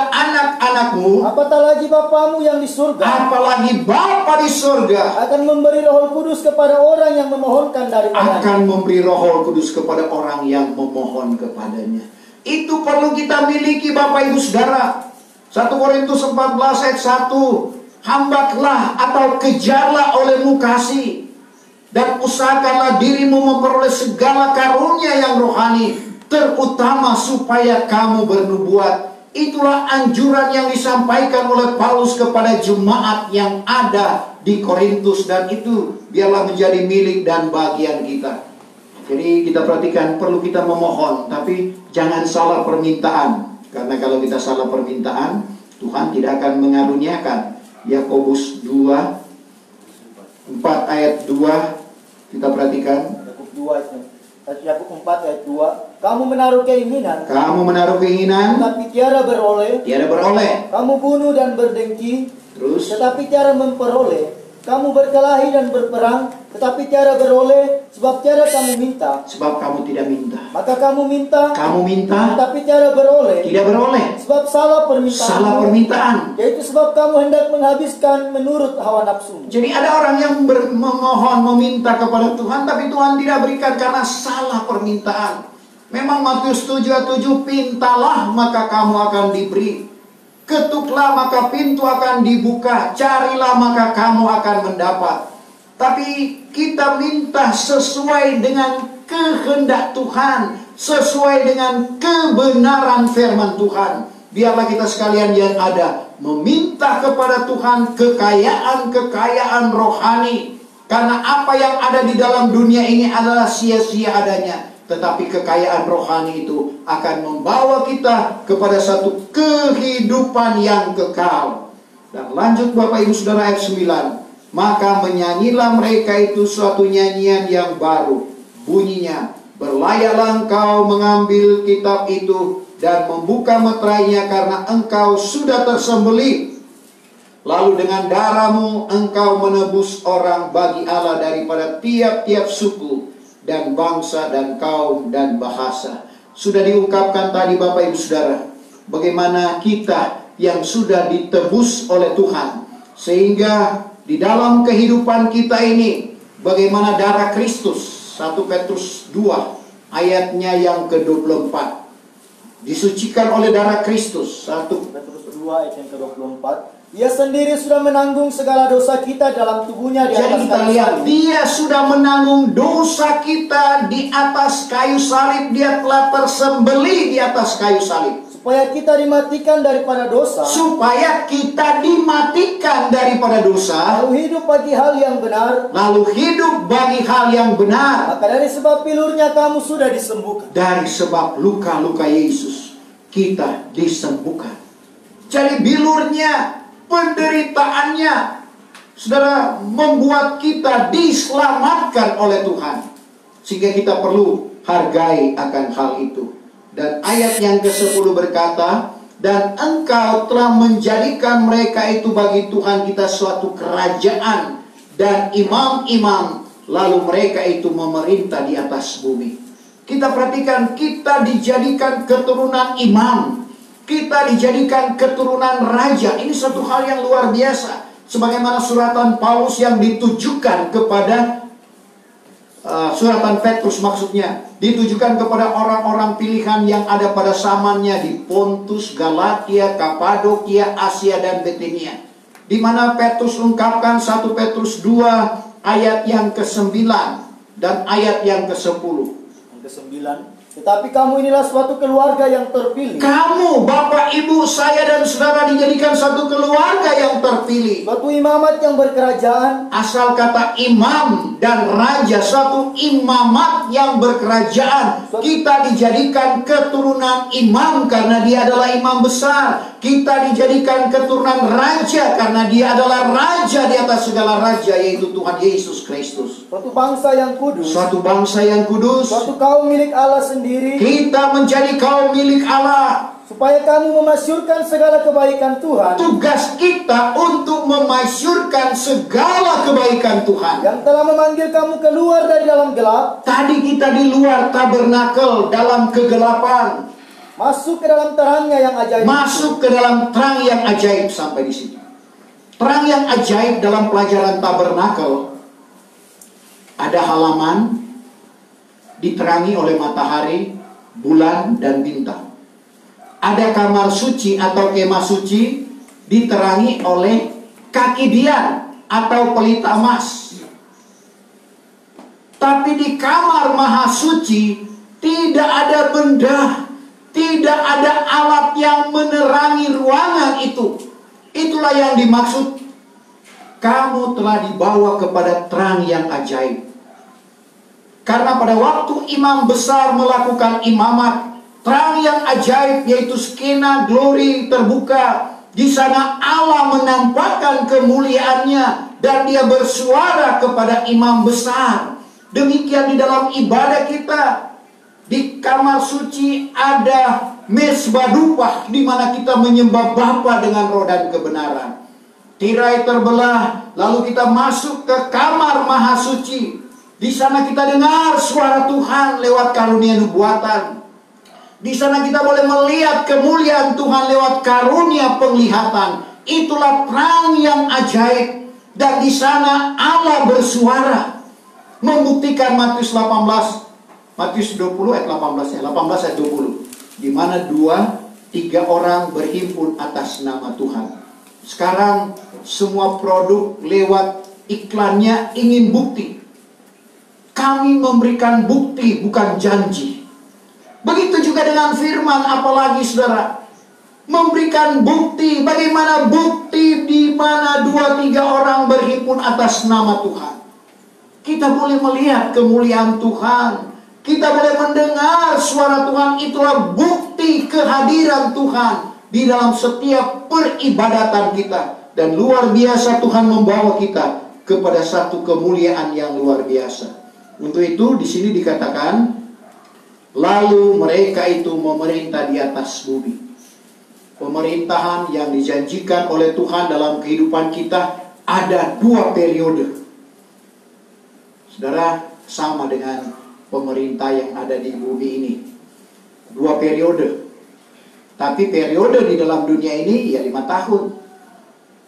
anak-anakmu, apatah lagi Bapamu yang di surga, Bapa di surga akan memberi Roh Kudus kepada orang yang memohonkan daripadanya. akan memberi Roh Kudus kepada orang yang memohon kepadanya. Itu perlu kita miliki, Bapak Ibu Saudara. 1 Korintus 14 ayat 1. Hambatlah atau kejarlah olehmu kasih, dan usahakanlah dirimu memperoleh segala karunia yang rohani, terutama supaya kamu bernubuat. Itulah anjuran yang disampaikan oleh Paulus kepada jemaat yang ada di Korintus, dan itu biarlah menjadi milik dan bagian kita. Jadi kita perhatikan, perlu kita memohon, tapi jangan salah permintaan. Karena kalau kita salah permintaan, Tuhan tidak akan mengaruniakan. Yakobus 4 ayat 2, kita perhatikan. Yakub 4 ayat 2. Kamu menaruh keinginan, tetapi tiada beroleh. Kamu bunuh dan berdengki, Terus, tetapi tiada memperoleh. Kamu berkelahi dan berperang, tetapi tiada beroleh, sebab tiada kamu minta. sebab kamu tidak minta. Maka kamu minta, tetapi tiada beroleh, Tidak beroleh. sebab salah permintaan. Salah permintaan. Yaitu sebab kamu hendak menghabiskan menurut hawa nafsu. Jadi ada orang yang memohon, meminta kepada Tuhan, tapi Tuhan tidak berikan karena salah permintaan. Memang Matius 7:7, pintalah maka kamu akan diberi. Ketuklah maka pintu akan dibuka. Carilah maka kamu akan mendapat. Tapi kita minta sesuai dengan kehendak Tuhan, sesuai dengan kebenaran firman Tuhan. Biarlah kita sekalian yang ada meminta kepada Tuhan kekayaan rohani. Karena apa yang ada di dalam dunia ini adalah sia-sia adanya. Tetapi kekayaan rohani itu akan membawa kita kepada satu kehidupan yang kekal. Dan lanjut Bapak Ibu Saudara ayat 9. Maka menyanyilah mereka itu suatu nyanyian yang baru. Bunyinya, berlayarlah engkau mengambil kitab itu dan membuka meterainya, karena engkau sudah tersembelih. Lalu dengan darahmu engkau menebus orang bagi Allah daripada tiap-tiap suku dan bangsa dan kaum dan bahasa. Sudah diungkapkan tadi Bapak Ibu Saudara, bagaimana kita yang sudah ditebus oleh Tuhan, sehingga di dalam kehidupan kita ini, bagaimana darah Kristus. 1 Petrus 2 ayatnya yang ke-24, disucikan oleh darah Kristus. 1 Petrus 2 ayat yang ke-24. Dia sendiri sudah menanggung segala dosa kita dalam tubuhnya di atas Jadi kita kayu lihat, salib. dia sudah menanggung dosa kita di atas kayu salib. Dia telah tersembelih di atas kayu salib. Supaya kita dimatikan daripada dosa. Supaya kita dimatikan daripada dosa. Lalu hidup bagi hal yang benar. Maka dari sebab pilurnya kamu sudah disembuhkan. Dari sebab luka-luka Yesus, kita disembuhkan. Jadi bilurnya, penderitaannya, saudara, membuat kita diselamatkan oleh Tuhan. Sehingga kita perlu hargai akan hal itu. Dan ayat yang ke-10 berkata, dan engkau telah menjadikan mereka itu bagi Tuhan kita suatu kerajaan dan imam-imam, lalu mereka itu memerintah di atas bumi. Kita perhatikan, kita dijadikan keturunan imam, kita dijadikan keturunan raja. Ini satu hal yang luar biasa. Sebagaimana suratan Paulus yang ditujukan kepada suratan Petrus maksudnya, ditujukan kepada orang-orang pilihan yang ada pada zamannya di Pontus, Galatia, Kapadokia, Asia dan Bitinia. Di mana Petrus ungkapkan 1 Petrus 2 ayat yang ke-9 dan ayat yang ke-10. Yang ke-9. Tetapi kamu inilah suatu keluarga yang terpilih, Kamu, bapak, ibu, saya dan saudara dijadikan satu keluarga yang terpilih. suatu imamat yang berkerajaan, Asal kata imam dan raja, suatu imamat yang berkerajaan. Kita dijadikan keturunan imam karena dia adalah imam besar. Kita dijadikan keturunan raja karena dia adalah raja di atas segala raja, yaitu Tuhan Yesus Kristus. suatu bangsa yang kudus, Suatu bangsa yang kudus. suatu kaum milik Allah sendiri, Kita menjadi kaum milik Allah. supaya kamu memasyurkan segala kebaikan Tuhan Tugas kita untuk memasyurkan segala kebaikan Tuhan. yang telah memanggil kamu keluar dari dalam gelap, Tadi kita di luar tabernakel dalam kegelapan, masuk ke dalam terangnya yang ajaib. masuk ke dalam terang yang ajaib. Sampai di situ. Terang yang ajaib dalam pelajaran tabernakel, ada halaman diterangi oleh matahari, bulan, dan bintang. Ada kamar suci atau kemah suci diterangi oleh kaki dian atau pelita emas. Tapi di kamar maha suci tidak ada benda, tidak ada alat yang menerangi ruangan itu. Itulah yang dimaksud, kamu telah dibawa kepada terang yang ajaib. Karena pada waktu imam besar melakukan imamat, terang yang ajaib yaitu skena glory terbuka. Di sana Allah menampakkan kemuliaannya dan dia bersuara kepada imam besar. Demikian di dalam ibadah kita. Di kamar suci ada mezbah dupa di mana kita menyembah Bapa dengan roh dan kebenaran. Tirai terbelah, lalu kita masuk ke kamar maha suci. Di sana kita dengar suara Tuhan lewat karunia nubuatan. Di sana kita boleh melihat kemuliaan Tuhan lewat karunia penglihatan. Itulah terang yang ajaib. Dan di sana Allah bersuara. Membuktikan Matius 18. Matius 20 ayat 18 ya. 18 ayat 20. Di mana 2-3 orang berhimpun atas nama Tuhan. Sekarang semua produk lewat iklannya ingin bukti. Kami memberikan bukti, bukan janji. Begitu juga dengan firman, apalagi saudara. Memberikan bukti, bagaimana bukti di mana 2-3 orang berhimpun atas nama Tuhan. Kita boleh melihat kemuliaan Tuhan. Kita boleh mendengar suara Tuhan. Itulah bukti kehadiran Tuhan di dalam setiap peribadatan kita. Dan luar biasa Tuhan membawa kita kepada satu kemuliaan yang luar biasa. Untuk itu di sini dikatakan, lalu mereka itu memerintah di atas bumi. Pemerintahan yang dijanjikan oleh Tuhan dalam kehidupan kita ada 2 periode. Saudara, sama dengan pemerintah yang ada di bumi ini. 2 periode. Tapi periode di dalam dunia ini ya 5 tahun.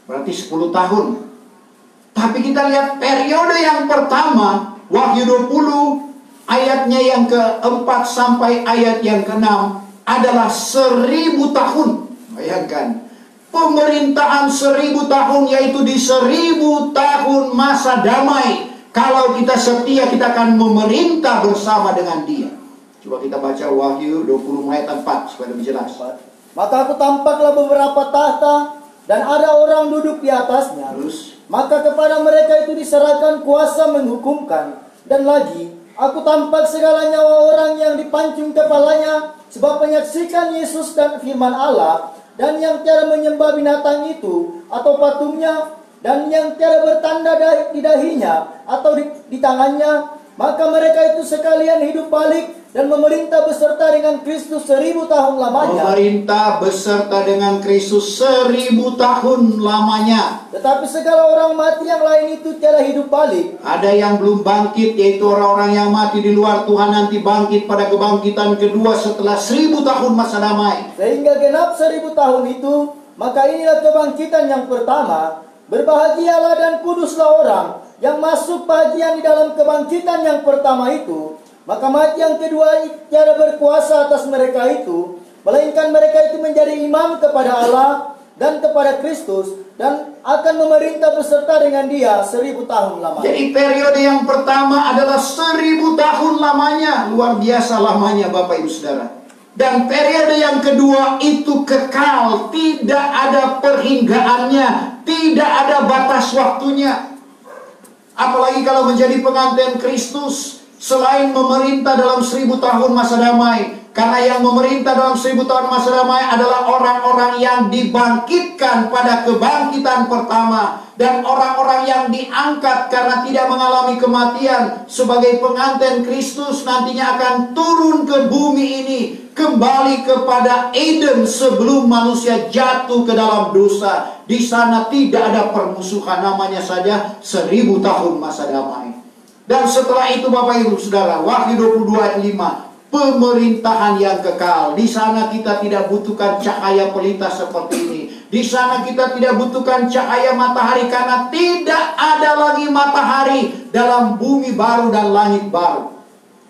Berarti 10 tahun. Tapi kita lihat periode yang pertama, Wahyu 20 ayatnya yang ke-4 sampai ayat yang ke-6 adalah 1000 tahun. Bayangkan, pemerintahan 1000 tahun, yaitu di 1000 tahun masa damai. Kalau kita setia, kita akan memerintah bersama dengan dia. Coba kita baca Wahyu 20 ayat 4 supaya lebih jelas. Maka aku tampaklah beberapa tahta dan ada orang duduk di atasnya. Terus, Maka kepada mereka itu diserahkan kuasa menghukumkan. Dan lagi, aku tampak segala nyawa orang yang dipancung kepalanya, sebab menyaksikan Yesus dan firman Allah, dan yang tiada menyembah binatang itu atau patungnya, dan yang tiada bertanda di dahinya atau di tangannya. Maka mereka itu sekalian hidup balik dan memerintah beserta dengan Kristus 1000 tahun lamanya. memerintah beserta dengan Kristus 1000 tahun lamanya. Tetapi segala orang mati yang lain itu tiada hidup balik. Ada yang belum bangkit, yaitu orang-orang yang mati di luar Tuhan nanti bangkit pada kebangkitan kedua setelah 1000 tahun masa damai. Sehingga genap 1000 tahun itu, maka inilah kebangkitan yang pertama. Berbahagialah dan kuduslah orang yang masuk bahagian di dalam kebangkitan yang pertama itu. Maka mati yang kedua tiada berkuasa atas mereka itu, melainkan mereka itu menjadi imam kepada Allah dan kepada Kristus dan akan memerintah beserta dengan Dia 1000 tahun lamanya. Jadi periode yang pertama adalah 1000 tahun lamanya. Luar biasa lamanya Bapak Ibu Saudara. Dan periode yang kedua itu kekal, tidak ada perhinggaannya, tidak ada batas waktunya. Apalagi kalau menjadi pengantin Kristus, selain memerintah dalam 1000 tahun masa damai, karena yang memerintah dalam 1000 tahun masa damai adalah orang-orang yang dibangkitkan pada kebangkitan pertama, dan orang-orang yang diangkat karena tidak mengalami kematian sebagai pengantin Kristus nantinya akan turun ke bumi ini, kembali kepada Eden sebelum manusia jatuh ke dalam dosa. Di sana tidak ada permusuhan, namanya saja 1000 tahun masa damai. Dan setelah itu Bapak Ibu Saudara, Wahyu 22 ayat 5, pemerintahan yang kekal. Di sana kita tidak butuhkan cahaya pelita seperti ini. Di sana kita tidak butuhkan cahaya matahari, karena tidak ada lagi matahari dalam bumi baru dan langit baru.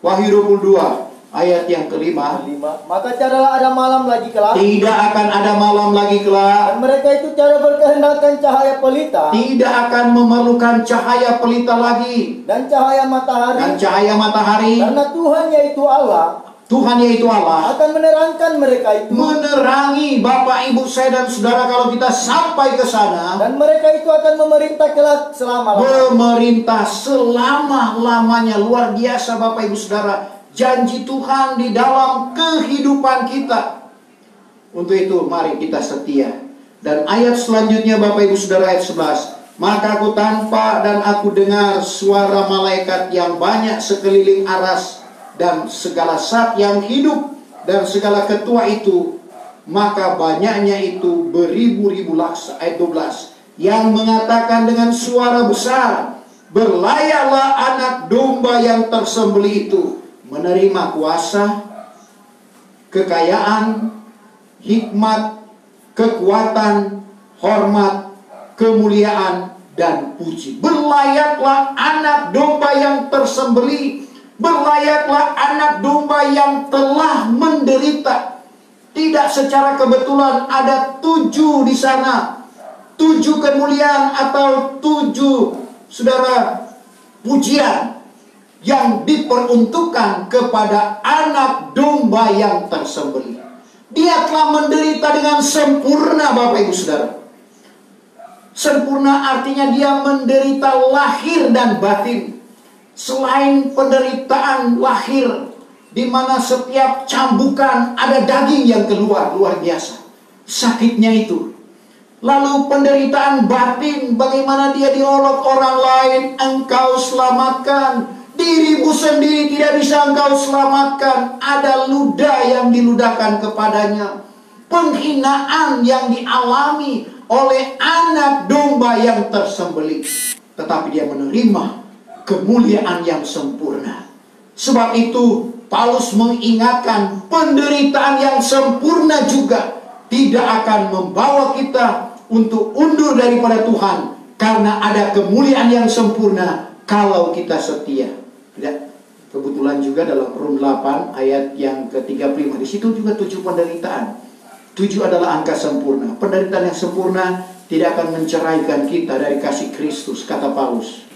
Wahyu 22 ayat yang kelima. Maka caralah ada malam lagi kelak. Tidak akan ada malam lagi kelak. Dan mereka itu cara berkehendakkan cahaya pelita. Tidak akan memerlukan cahaya pelita lagi. Dan cahaya matahari. Dan cahaya matahari. Karena Tuhan yaitu Allah. Tuhan yaitu Allah akan menerangkan mereka itu. Menerangi Bapak Ibu saya dan saudara kalau kita sampai ke sana. Dan mereka itu akan memerintah kelak selama-lamanya. Memerintah selama-lamanya. Luar biasa Bapak Ibu saudara. Janji Tuhan di dalam kehidupan kita. Untuk itu mari kita setia. Dan ayat selanjutnya Bapak Ibu saudara ayat 11. Maka aku tampak dan aku dengar suara malaikat yang banyak sekeliling aras, dan segala sat yang hidup dan segala ketua itu, maka banyaknya itu beribu-ribu laksa. Ayat 12 yang mengatakan dengan suara besar, berlayarlah anak domba yang tersembelih itu, menerima kuasa, kekayaan, hikmat, kekuatan, hormat, kemuliaan, dan puji. Berlayarlah anak domba yang tersembelih. Berlayarlah anak domba yang telah menderita. Tidak secara kebetulan ada 7 di sana. 7 kemuliaan atau 7 saudara pujian yang diperuntukkan kepada anak domba yang tersembelih. Dia telah menderita dengan sempurna Bapak Ibu saudara. Sempurna artinya dia menderita lahir dan batin. Selain penderitaan lahir, di mana setiap cambukan ada daging yang keluar, luar biasa sakitnya itu. Lalu penderitaan batin, bagaimana dia diolok orang lain, engkau selamatkan. Dirimu sendiri tidak bisa engkau selamatkan. Ada ludah yang diludahkan kepadanya. Penghinaan yang dialami oleh anak domba yang tersembelih. Tetapi dia menerima kemuliaan yang sempurna. Sebab itu Paulus mengingatkan penderitaan yang sempurna juga tidak akan membawa kita untuk undur daripada Tuhan, karena ada kemuliaan yang sempurna kalau kita setia. Tidak. Kebetulan juga dalam Rom 8 ayat yang ke-35 di situ juga 7 penderitaan. 7 adalah angka sempurna. Penderitaan yang sempurna tidak akan menceraikan kita dari kasih Kristus, kata Paulus.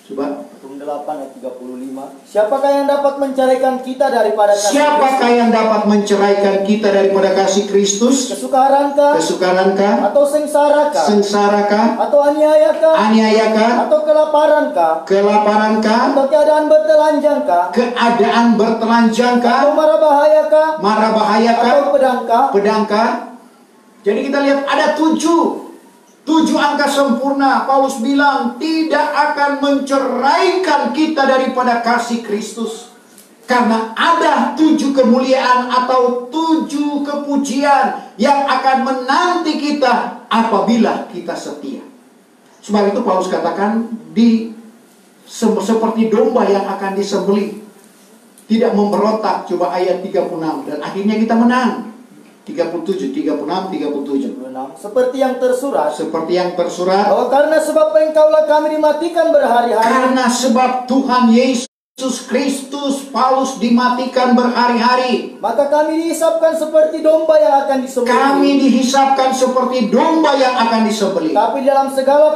Coba Rom 8 ayat 35. Siapakah yang dapat menceraikan kita daripada kasih Siapakah Kristus? yang dapat menceraikan kita daripada kasih Kristus? Kesukaran-kah? Kesukaran-kah? Atau sengsara-kah? Sengsara-kah? Atau aniaya-kah? Aniaya-kah? Atau kelaparan-kah? Kelaparan-kah? Atau keadaan bertelanjang-kah? Keadaan bertelanjang-kah? Atau mara bahaya-kah? Mara bahaya-kah? Atau pedang-kah? Pedang-kah? Jadi kita lihat ada 7 angka sempurna. Paulus bilang tidak akan menceraikan kita daripada kasih Kristus, karena ada 7 kemuliaan atau 7 kepujian yang akan menanti kita apabila kita setia. Sebab itu Paulus katakan seperti domba yang akan disembelih, tidak memberontak. Coba ayat 36. Dan akhirnya kita menang. 37, 36, 37. Seperti yang tersurat. Seperti yang tersurat. Bahwa karena sebab engkaulah kami dimatikan berhari-hari. Karena sebab Tuhan Yesus Yesus Kristus, Paulus dimatikan berhari-hari. Maka kami dihisapkan seperti domba yang akan disembelih. Kami dihisapkan seperti domba yang akan disembelih. Tapi dalam segala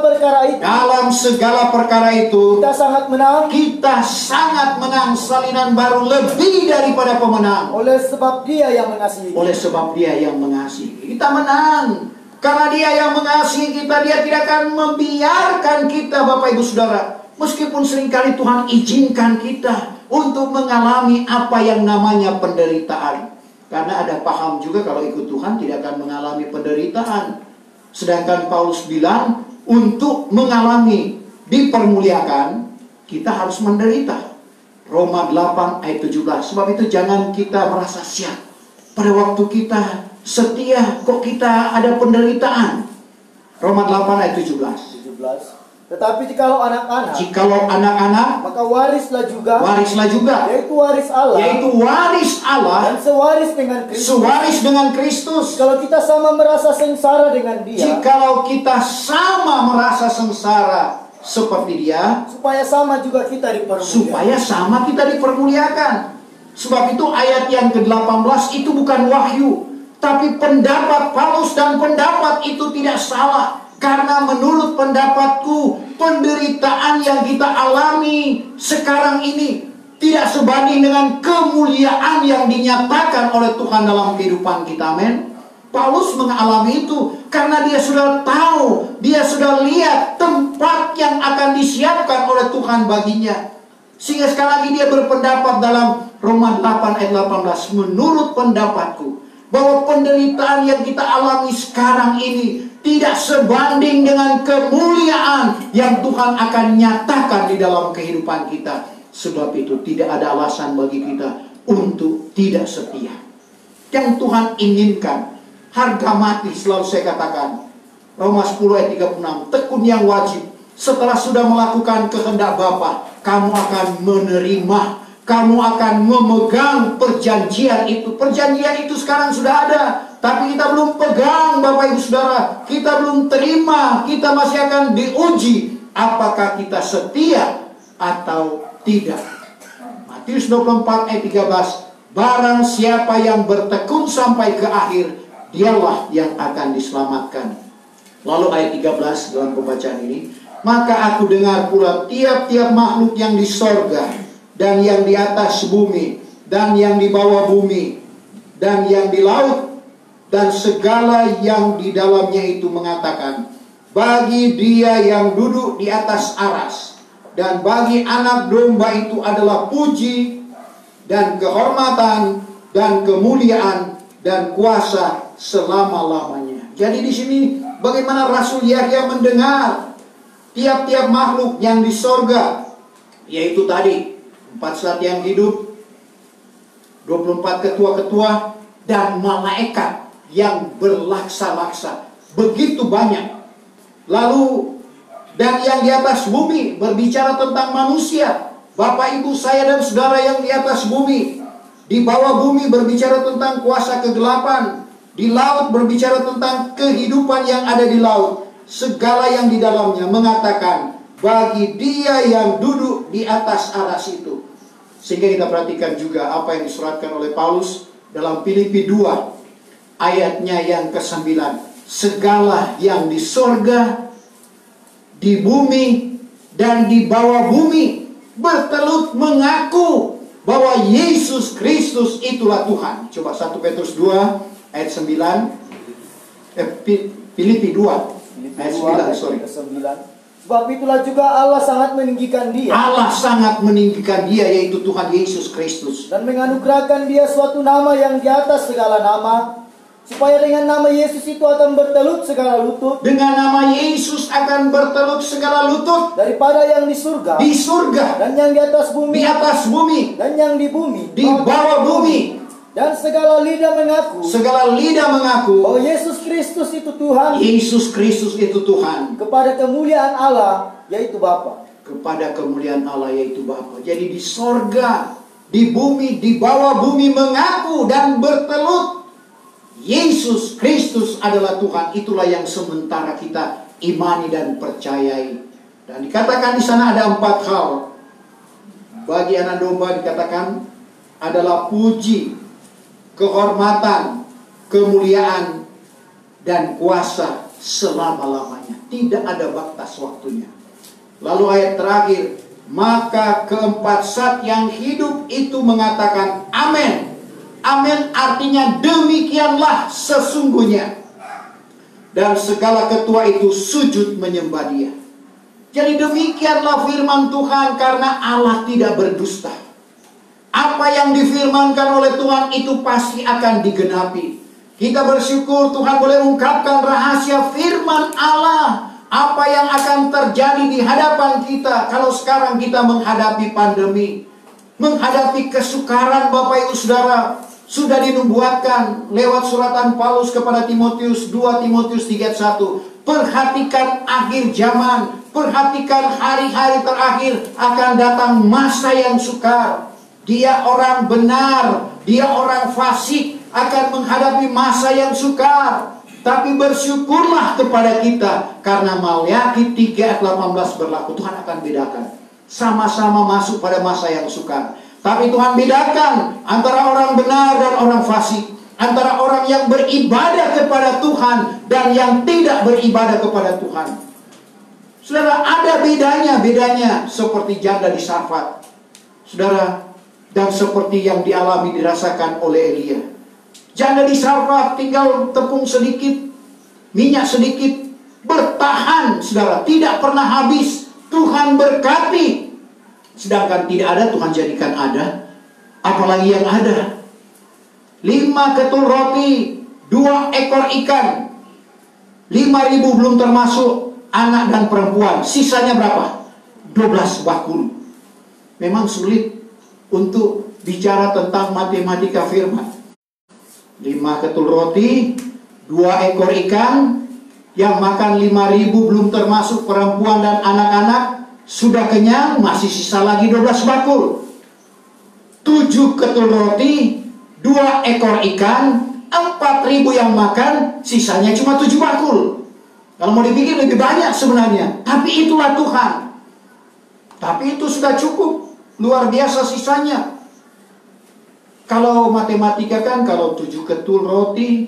perkara itu, kita sangat menang. Kita sangat menang. Salinan baru lebih daripada pemenang. Oleh sebab Dia yang mengasihi. Oleh sebab Dia yang mengasihi. Kita menang. Karena Dia yang mengasihi kita, Dia tidak akan membiarkan kita, Bapak Ibu Saudara. Meskipun seringkali Tuhan izinkan kita untuk mengalami apa yang namanya penderitaan. Karena ada paham juga kalau ikut Tuhan tidak akan mengalami penderitaan. Sedangkan Paulus bilang untuk mengalami dipermuliakan, kita harus menderita. Roma 8 ayat 17. Sebab itu jangan kita merasa siap. Pada waktu kita setia, kok kita ada penderitaan. Roma 8 ayat 17. Tetapi jikalau anak-anak, maka warislah juga, yaitu waris Allah, dan sewaris dengan Kristus. Kalau kita sama merasa sengsara dengan Dia, jikalau kita sama merasa sengsara seperti Dia, supaya sama kita dipermuliakan. Sebab itu ayat yang ke-18 itu bukan wahyu, tapi pendapat Paulus, dan pendapat itu tidak salah. Karena menurut pendapatku, penderitaan yang kita alami sekarang ini tidak sebanding dengan kemuliaan yang dinyatakan oleh Tuhan dalam kehidupan kita. Amin. Paulus mengalami itu karena dia sudah tahu, dia sudah lihat tempat yang akan disiapkan oleh Tuhan baginya. Sehingga sekali lagi dia berpendapat dalam Roma 8 ayat 18, menurut pendapatku, bahwa penderitaan yang kita alami sekarang ini tidak sebanding dengan kemuliaan yang Tuhan akan nyatakan di dalam kehidupan kita. Sebab itu tidak ada alasan bagi kita untuk tidak setia. Yang Tuhan inginkan, harga mati, selalu saya katakan, Roma 10 ayat 36, tekun yang wajib. Setelah sudah melakukan kehendak Bapa, kamu akan menerima, kamu akan memegang perjanjian itu. Perjanjian itu sekarang sudah ada, tapi kita belum pegang, Bapak Ibu Saudara. Kita belum terima, kita masih akan diuji apakah kita setia atau tidak. Matius 24 ayat 13, barang siapa yang bertekun sampai ke akhir, dialah yang akan diselamatkan. Lalu ayat 13 dalam pembacaan ini, maka aku dengar pula tiap-tiap makhluk yang di sorga, dan yang di atas bumi, dan yang di bawah bumi, dan yang di laut, dan segala yang di dalamnya itu mengatakan, bagi Dia yang duduk di atas aras, dan bagi Anak Domba itu adalah puji, dan kehormatan, dan kemuliaan, dan kuasa selama-lamanya. Jadi di sini bagaimana Rasul Yahya mendengar tiap-tiap makhluk yang di sorga, yaitu tadi 4 zat yang hidup, 24 ketua-ketua, dan malaikat yang berlaksa-laksa. Begitu banyak. Lalu, dan yang di atas bumi berbicara tentang manusia. Bapak, ibu, saya dan saudara yang di atas bumi. Di bawah bumi berbicara tentang kuasa kegelapan. Di laut berbicara tentang kehidupan yang ada di laut. Segala yang di dalamnya mengatakan, bagi Dia yang duduk di atas aras itu. Sehingga kita perhatikan juga apa yang disuratkan oleh Paulus dalam Filipi 2 ayatnya yang ke-9. Segala yang di sorga, di bumi, dan di bawah bumi bertelut mengaku bahwa Yesus Kristus itulah Tuhan. Coba 1 Petrus 2 ayat 9, Filipi 2 ayat 9. Sebab itulah juga Allah sangat meninggikan Dia. Allah sangat meninggikan Dia, yaitu Tuhan Yesus Kristus. Dan menganugerahkan Dia suatu nama yang di atas segala nama, supaya dengan nama Yesus itu akan bertelut segala lutut. Dengan nama Yesus akan bertelut segala lutut. Daripada yang di surga, dan yang di atas bumi, dan yang di bumi, di bawah bumi. Dan segala lidah mengaku bahwa Yesus Kristus itu Tuhan. Yesus Kristus itu Tuhan. Kepada kemuliaan Allah, yaitu Bapa. Kepada kemuliaan Allah, yaitu Bapa. Jadi di sorga, di bumi, di bawah bumi mengaku dan bertelut Yesus Kristus adalah Tuhan. Itulah yang sementara kita imani dan percayai. Dan dikatakan di sana ada 4 hal. bagi anak domba dikatakan adalah puji, kehormatan, kemuliaan, dan kuasa selama-lamanya. Tidak ada batas waktunya. Lalu ayat terakhir, maka keempat zat yang hidup itu mengatakan amin. Amin artinya demikianlah sesungguhnya. Dan segala ketua itu sujud menyembah Dia. Jadi demikianlah firman Tuhan, karena Allah tidak berdusta. Apa yang difirmankan oleh Tuhan itu pasti akan digenapi. Kita bersyukur Tuhan boleh ungkapkan rahasia firman Allah. Apa yang akan terjadi di hadapan kita kalau sekarang kita menghadapi pandemi, menghadapi kesukaran. Bapak Ibu Saudara, sudah dinubuatkan lewat suratan Paulus kepada Timotius, 2 Timotius 3:1. Perhatikan akhir zaman, perhatikan hari-hari terakhir, akan datang masa yang sukar. Dia orang benar, dia orang fasik, akan menghadapi masa yang sukar. Tapi bersyukurlah kepada kita, karena Maliaki 3 ayat 18 berlaku. Tuhan akan bedakan. Sama-sama masuk pada masa yang sukar. Tapi Tuhan bedakan antara orang benar dan orang fasik, antara orang yang beribadah kepada Tuhan dan yang tidak beribadah kepada Tuhan. Saudara, ada bedanya seperti janda di Sarfat. Saudara, dan seperti yang dialami dirasakan oleh Elia. Janda di Sarfat tinggal tepung sedikit, minyak sedikit, bertahan, saudara, tidak pernah habis. Tuhan berkati. Sedangkan tidak ada, Tuhan jadikan ada. Apalagi yang ada, 5 ketul roti, 2 ekor ikan, 5.000 belum termasuk anak dan perempuan. Sisanya berapa? 12 bakul. Memang sulit untuk bicara tentang matematika firman. 5 ketul roti, 2 ekor ikan, yang makan 5.000 belum termasuk perempuan dan anak-anak. Sudah kenyang, masih sisa lagi 12 bakul. 7 ketul roti, 2 ekor ikan, 4.000 yang makan, sisanya cuma 7 bakul. Kalau mau dipikir lebih banyak sebenarnya. Tapi itulah Tuhan. Tapi itu sudah cukup. Luar biasa sisanya. Kalau matematika kan, kalau 7 ketul roti,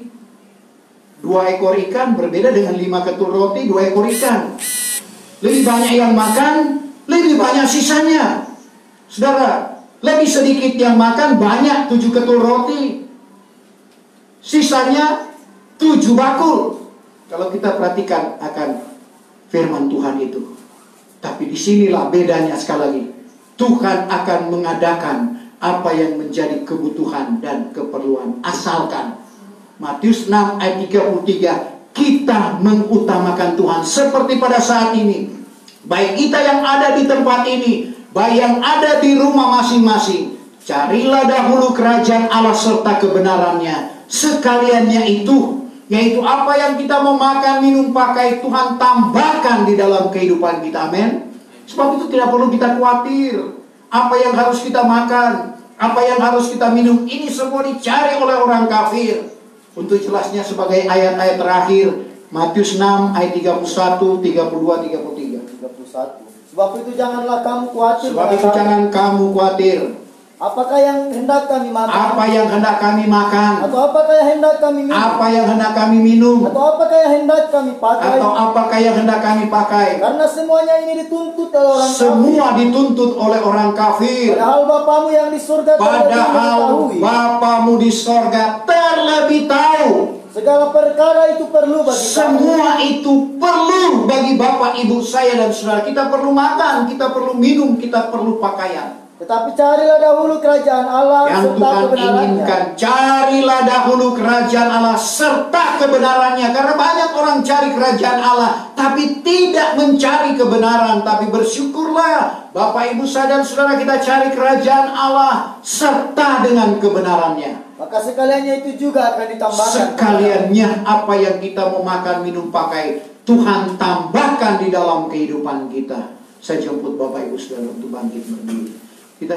2 ekor ikan berbeda dengan 5 ketul roti, 2 ekor ikan. Lebih banyak yang makan, lebih banyak sisanya. Saudara, lebih sedikit yang makan, banyak 7 ketul roti, sisanya 7 bakul. Kalau kita perhatikan akan firman Tuhan itu. Tapi disinilah bedanya sekali lagi. Tuhan akan mengadakan apa yang menjadi kebutuhan dan keperluan. Asalkan Matius 6 ayat 33, kita mengutamakan Tuhan. Seperti pada saat ini, baik kita yang ada di tempat ini, baik yang ada di rumah masing-masing, carilah dahulu kerajaan Allah serta kebenarannya. Sekaliannya itu, yaitu apa yang kita mau makan, minum, pakai, Tuhan tambahkan di dalam kehidupan kita. Amin. Sebab itu tidak perlu kita khawatir apa yang harus kita makan, apa yang harus kita minum. Ini semua dicari oleh orang kafir. Untuk jelasnya sebagai ayat-ayat terakhir, Matius 6 ayat 31, 32, 33. 31. Sebab itu janganlah kamu khawatir. Sebab itu jangan kamu khawatir. Apakah yang hendak kami makan? Apa yang hendak kami makan? Atau apakah yang hendak kami minum? Apa yang hendak kami minum? Atau apakah yang hendak kami pakai? Atau apakah yang hendak kami pakai? Karena semuanya ini dituntut oleh orang kafir. Semua dituntut oleh orang kafir. Padahal Bapamu yang di surga Bapamu di sorga terlebih tahu. Segala perkara itu perlu bagi semua kami. Itu perlu bagi Bapak, Ibu, saya dan saudara. Kita perlu makan, kita perlu minum, kita perlu pakaian. Tetapi carilah dahulu kerajaan Allah yang serta Tuhan kebenarannya. inginkan. Carilah dahulu kerajaan Allah serta kebenarannya. Karena banyak orang cari kerajaan Allah, tapi tidak mencari kebenaran. Tapi bersyukurlah Bapak, Ibu, saya dan saudara, kita cari kerajaan Allah serta dengan kebenarannya. Maka sekaliannya itu juga akan ditambahkan. Sekaliannya apa yang kita mau makan, minum, pakai, Tuhan tambahkan di dalam kehidupan kita. Saya jemput Bapak, Ibu, saudara untuk bangkit berdiri. Kita